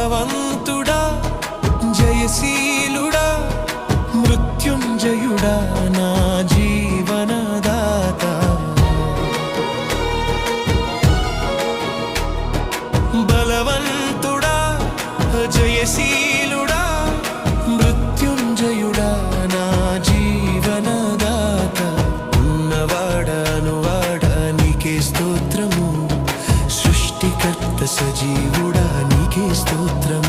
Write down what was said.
బలవంతుడా జయశీలుడా మృత్యుంజయుడా నా జీవనదాత బలవంతుడా జయశీలుడా మృత్యుంజయుడా నా జీవనదాత ఉన్నవాడా నీకే స్తోత్రము సృష్టికర్త సజీవుడా నీకే స్తోత్రం